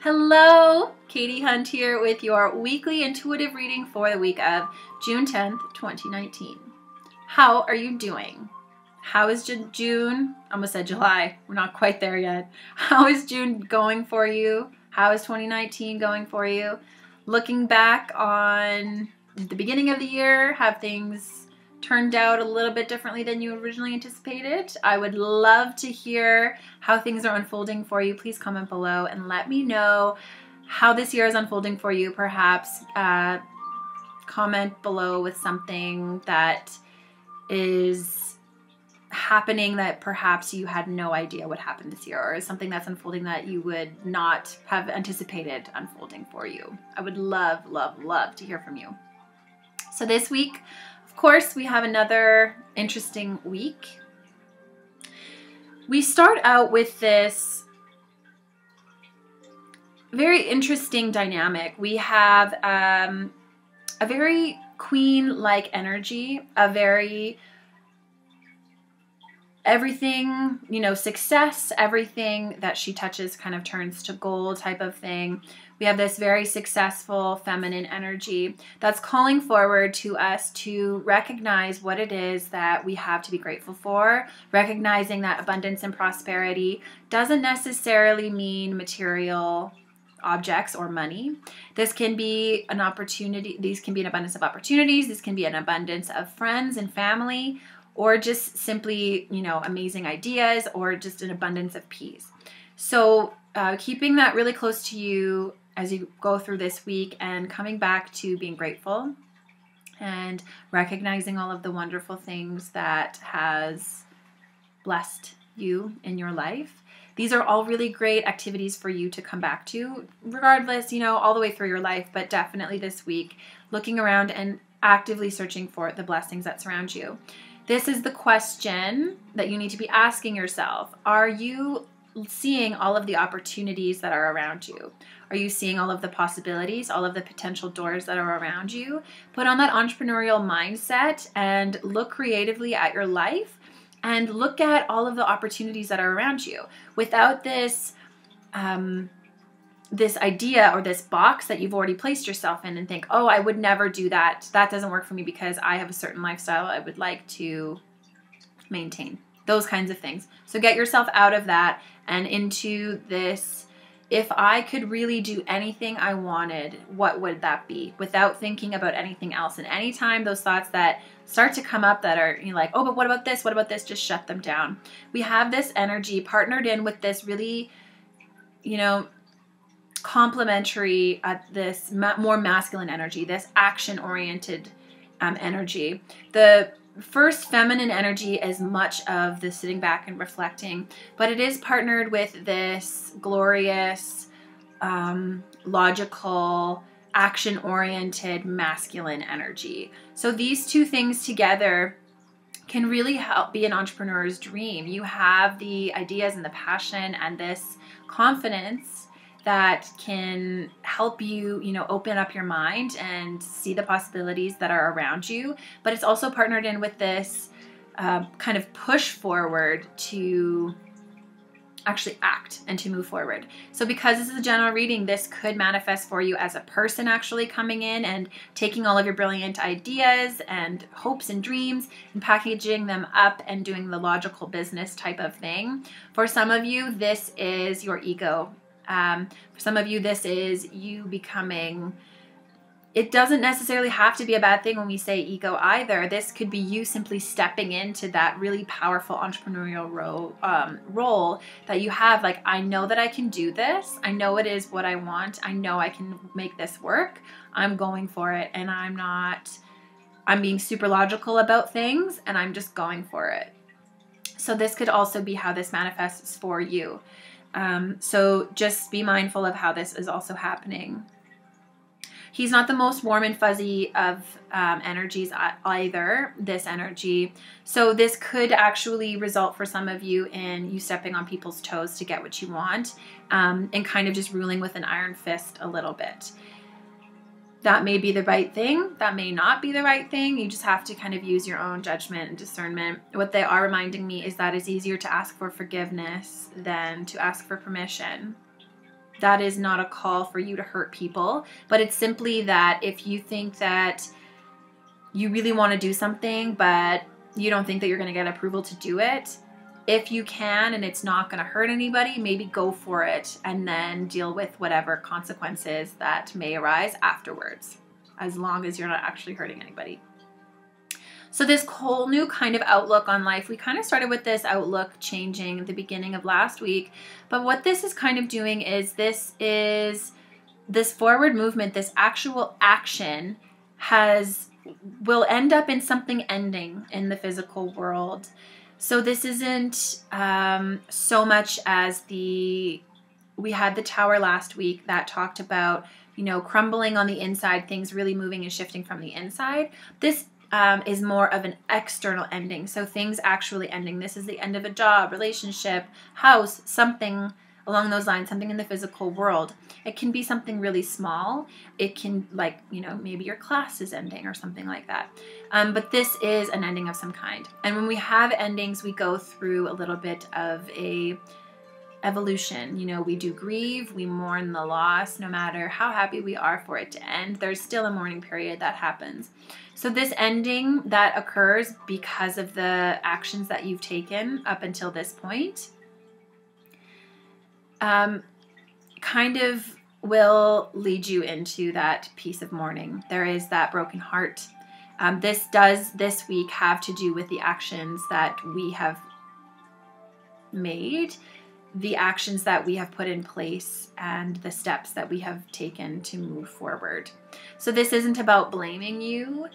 Hello, Katie Hunt here with your weekly intuitive reading for the week of June 10th, 2019. How are you doing? How is June? I almost said July. We're not quite there yet. How is June going for you? How is 2019 going for you? Looking back on the beginning of the year, have things turned out a little bit differently than you originally anticipated? I would love to hear how things are unfolding for you. Please comment below and let me know how this year is unfolding for you. Perhaps comment below with something that is happening that perhaps you had no idea would happen this year, or something that's unfolding that you would not have anticipated unfolding for you. I would love, love, love to hear from you. So this week, of course, we have another interesting week. We start out with this very interesting dynamic. We have a very queen-like energy, a very everything, success, everything that she touches kind of turns to gold type of thing. We have this very successful feminine energy that's calling forward to us to recognize what it is that we have to be grateful for, recognizing that abundance and prosperity doesn't necessarily mean material objects or money. This can be an opportunity. These can be an abundance of opportunities. This can be an abundance of friends and family, or just simply, amazing ideas, or just an abundance of peace. So keeping that really close to you as you go through this week, and coming back to being grateful and recognizing all of the wonderful things that has blessed you in your life. These are all really great activities for you to come back to, regardless, all the way through your life, but definitely this week, looking around and actively searching for the blessings that surround you. This is the question that you need to be asking yourself. Are you seeing all of the opportunities that are around you? Are you seeing all of the possibilities, all of the potential doors that are around you? Put on that entrepreneurial mindset and look creatively at your life and look at all of the opportunities that are around you. Without this this idea or this box that you've already placed yourself in and think, oh, I would never do that. That doesn't work for me because I have a certain lifestyle I would like to maintain. Those kinds of things. So get yourself out of that and into this, if I could really do anything I wanted, what would that be? Without thinking about anything else. And anytime those thoughts that start to come up that are like, oh, but what about this? What about this? Just shut them down. We have this energy partnered in with this really, complementary, this more masculine energy, this action-oriented energy. The first feminine energy is much of the sitting back and reflecting, but it is partnered with this glorious, logical, action-oriented masculine energy. So these two things together can really help be an entrepreneur's dream. You have the ideas and the passion and this confidence that can help you, open up your mind and see the possibilities that are around you. But it's also partnered in with this kind of push forward to actually act and to move forward. So because this is a general reading, this could manifest for you as a person actually coming in and taking all of your brilliant ideas and hopes and dreams and packaging them up and doing the logical business type of thing. For some of you, this is your ego. For some of you, this is you becoming, it doesn't necessarily have to be a bad thing when we say ego either. This could be you simply stepping into that really powerful entrepreneurial role that you have. Like, I know that I can do this. I know it is what I want. I know I can make this work. I'm going for it. And I'm being super logical about things and I'm just going for it. So this could also be how this manifests for you. So just be mindful of how this is also happening. He's not the most warm and fuzzy of energies either, this energy. So this could actually result for some of you in you stepping on people's toes to get what you want, and kind of just ruling with an iron fist a little bit. That may be the right thing. That may not be the right thing. You just have to kind of use your own judgment and discernment. What they are reminding me is that it's easier to ask for forgiveness than to ask for permission. That is not a call for you to hurt people, but it's simply that if you think that you really want to do something, but you don't think that you're going to get approval to do it, if you can and it's not going to hurt anybody, maybe go for it and then deal with whatever consequences that may arise afterwards, as long as you're not actually hurting anybody. So this whole new kind of outlook on life, we kind of started with this outlook changing at the beginning of last week. But what this is kind of doing is this forward movement, this actual action will end up in something ending in the physical world. So this isn't so much as we had the tower last week that talked about, crumbling on the inside, things really moving and shifting from the inside. This is more of an external ending. So things actually ending. This is the end of a job, relationship, house, something along those lines, something in the physical world. It can be something really small. It can, maybe your class is ending or something like that. But this is an ending of some kind. And when we have endings, we go through a little bit of a evolution. We do grieve, we mourn the loss. No matter how happy we are for it to end, there's still a mourning period that happens. So this ending that occurs because of the actions that you've taken up until this point kind of will lead you into that piece of mourning. There is that broken heart. This does this week have to do with the actions that we have made, the actions that we have put in place, and the steps that we have taken to move forward. So this isn't about blaming you.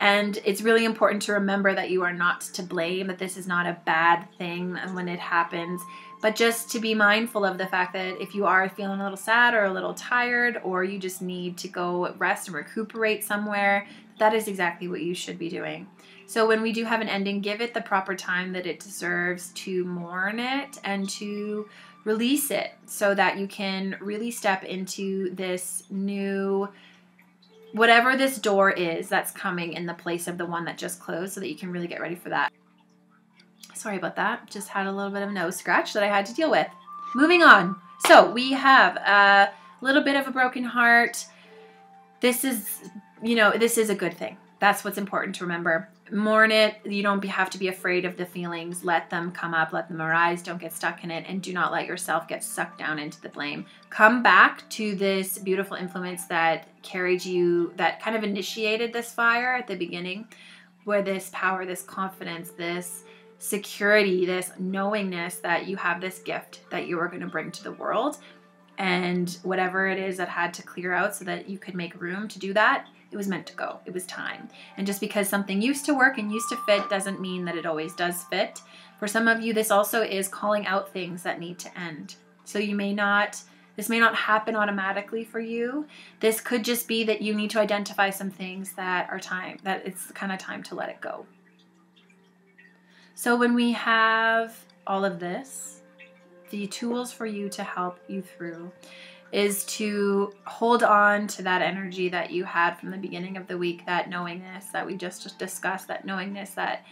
And it's really important to remember that you are not to blame, that this is not a bad thing when it happens, but just to be mindful of the fact that if you are feeling a little sad or a little tired, or you just need to go rest and recuperate somewhere, that is exactly what you should be doing. So when we do have an ending, give it the proper time that it deserves to mourn it and to release it so that you can really step into this new, whatever this door is that's coming in the place of the one that just closed, so that you can really get ready for that. Sorry about that. Just had a little bit of a nose scratch that I had to deal with. Moving on. So we have a little bit of a broken heart. This is a good thing. That's what's important to remember. Mourn it. You don't have to be afraid of the feelings. Let them come up. Let them arise. Don't get stuck in it. And do not let yourself get sucked down into the blame. Come back to this beautiful influence that carried you, that kind of initiated this fire at the beginning, where this power, this confidence, this security, this knowingness that you have this gift that you are going to bring to the world. And whatever it is that had to clear out so that you could make room to do that, it was meant to go. It was time. And just because something used to work and used to fit doesn't mean that it always does fit. For some of you, this also is calling out things that need to end. So this may not happen automatically for you. This could just be that you need to identify some things that it's kind of time to let it go. So when we have all of this, the tools for you to help you through is to hold on to that energy that you had from the beginning of the week, that knowingness that we just discussed, that knowingness, that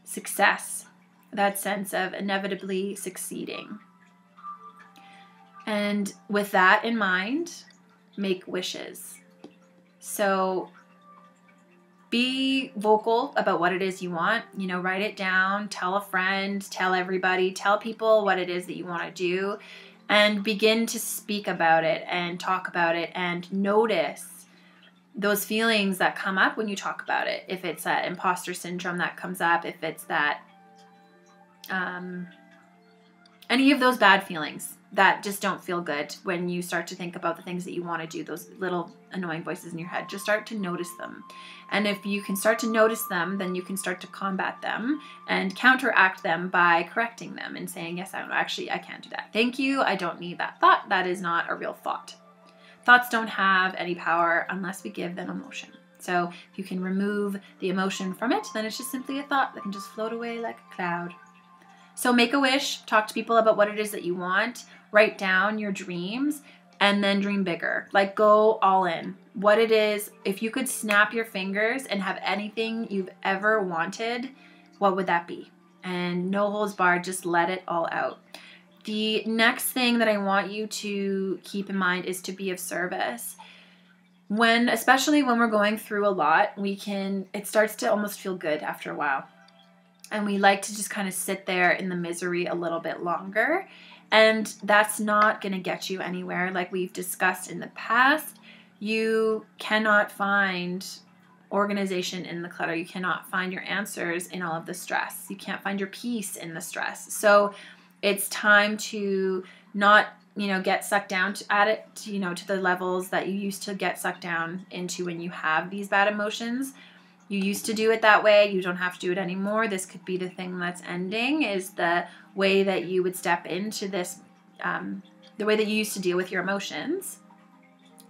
success, that sense of inevitably succeeding. And with that in mind, make wishes. So be vocal about what it is you want. Write it down, tell a friend, tell everybody, tell people what it is that you want to do, and begin to speak about it and talk about it and notice those feelings that come up when you talk about it. If it's that imposter syndrome that comes up, if it's that any of those bad feelings that just don't feel good when you start to think about the things that you want to do, those little annoying voices in your head, just start to notice them. And if you can start to notice them, then you can start to combat them and counteract them by correcting them and saying, yes, I can't do that. Thank you. I don't need that thought. That is not a real thought. Thoughts don't have any power unless we give them emotion. So if you can remove the emotion from it, then it's just simply a thought that can just float away like a cloud. So make a wish, talk to people about what it is that you want, write down your dreams, and then dream bigger. Like, go all in. What it is, if you could snap your fingers and have anything you've ever wanted, what would that be? And no holds barred, just let it all out. The next thing that I want you to keep in mind is to be of service. Especially when we're going through a lot, it starts to almost feel good after a while. And we like to just kind of sit there in the misery a little bit longer. And that's not going to get you anywhere. Like we've discussed in the past, you cannot find organization in the clutter. You cannot find your answers in all of the stress. You can't find your peace in the stress. So it's time to not, get sucked down to the levels that you used to get sucked down into when you have these bad emotions. You used to do it that way. You don't have to do it anymore. This could be the thing that's ending, is the way that you would step into this, the way that you used to deal with your emotions.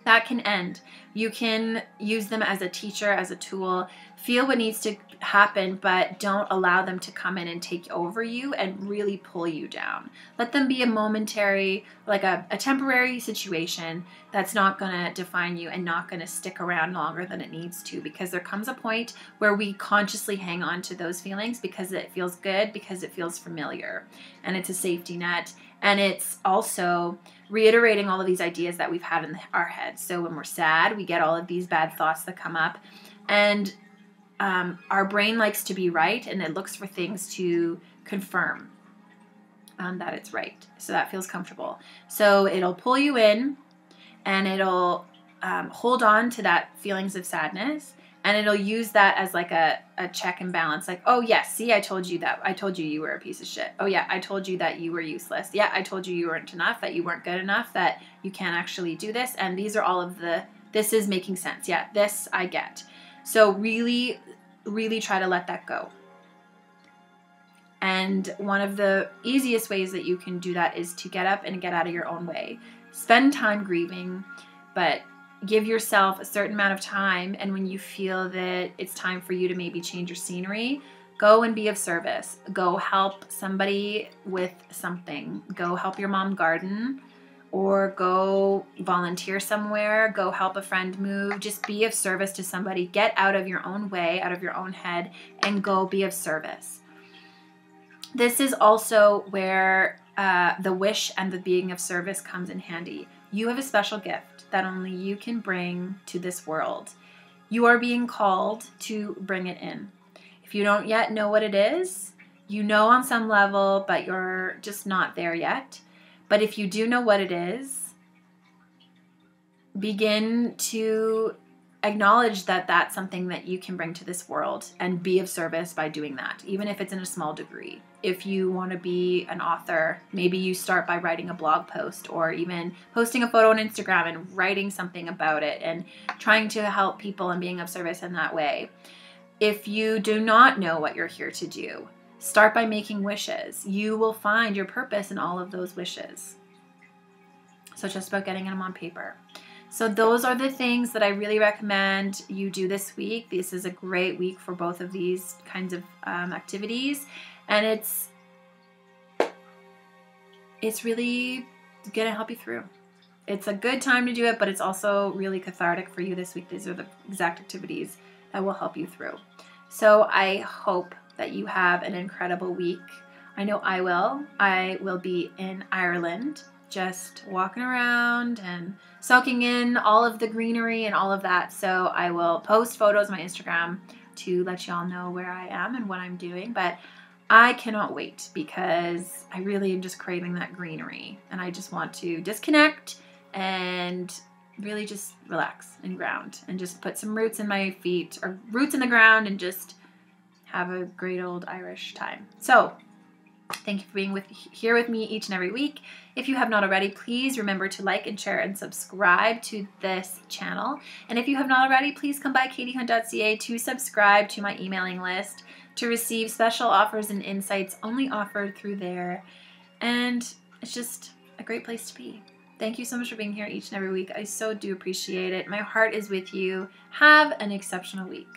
That can end. You can use them as a teacher, as a tool. Feel what needs to happen, but don't allow them to come in and take over you and really pull you down. Let them be a momentary, like a temporary situation that's not going to define you and not going to stick around longer than it needs to, because there comes a point where we consciously hang on to those feelings because it feels good, because it feels familiar, and it's a safety net. And it's also reiterating all of these ideas that we've had in our heads. So when we're sad, we get all of these bad thoughts that come up, and our brain likes to be right, and it looks for things to confirm that it's right. So that feels comfortable. So it'll pull you in, and it'll hold on to that feelings of sadness, and it'll use that as like a check and balance. Like, oh yes, see, I told you that. I told you you were a piece of shit. Oh yeah, I told you that you were useless. Yeah, I told you weren't enough, that you weren't good enough, that you can't actually do this. And these are all of this is making sense. Yeah, this I get. So really, really try to let that go. And one of the easiest ways that you can do that is to get up and get out of your own way. Spend time grieving, but give yourself a certain amount of time. And when you feel that it's time for you to maybe change your scenery, go and be of service. Go help somebody with something. Go help your mom garden, or go volunteer somewhere. Go help a friend move. Just be of service to somebody. Get out of your own way, out of your own head, and go be of service. This is also where the wish and the being of service comes in handy. You have a special gift that only you can bring to this world. You are being called to bring it in. If you don't yet know what it is, you know on some level, but you're just not there yet. But if you do know what it is, begin to acknowledge that that's something that you can bring to this world, and be of service by doing that, even if it's in a small degree. If you want to be an author, maybe you start by writing a blog post, or even posting a photo on Instagram and writing something about it and trying to help people and being of service in that way. If you do not know what you're here to do, start by making wishes. You will find your purpose in all of those wishes. So it's just about getting them on paper. So those are the things that I really recommend you do this week. This is a great week for both of these kinds of activities. And it's really going to help you through. It's a good time to do it, but it's also really cathartic for you this week. These are the exact activities that will help you through. So I hope that you have an incredible week. I know I will. I will be in Ireland, just walking around and soaking in all of the greenery and all of that. So I will post photos on my Instagram to let y'all know where I am and what I'm doing. But I cannot wait, because I really am just craving that greenery, and I just want to disconnect and really just relax and ground and just put some roots in my feet, or roots in the ground, and just have a great old Irish time. So thank you for being here with me each and every week. If you have not already, please remember to like and share and subscribe to this channel. And if you have not already, please come by katiehunt.ca to subscribe to my emailing list to receive special offers and insights only offered through there. And it's just a great place to be. Thank you so much for being here each and every week. I so do appreciate it. My heart is with you. Have an exceptional week.